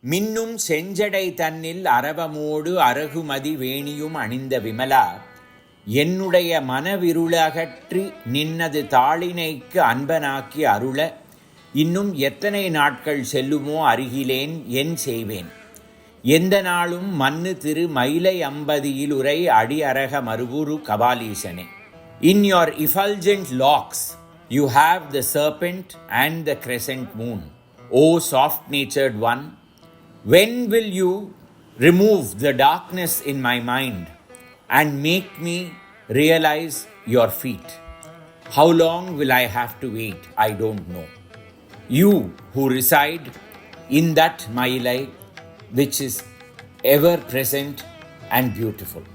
மின்னும் செஞ்சடை தன்னில் அரவமோடு அருகுமதி வேணியும் அணிந்த விமலா, என்னுடைய மனவிருளகற்றி நின்னது தாளினைக்கு அன்பனாக்கி அருள, இன்னும் எத்தனை நாட்கள் செல்லுமோ அருகிலேன் என் செய்வேன். எந்த நாளும் மன்னு திரு மயிலை அம்பதியில் உரை அடி அரக மறுவுரு கபாலீசனே. In your effulgent locks you have the serpent and the crescent moon. O soft-natured one, when will you remove the darkness in my mind and make me realize your feet? How long will I have to wait? I don't know. You who reside in that Mayilai which is ever present and beautiful.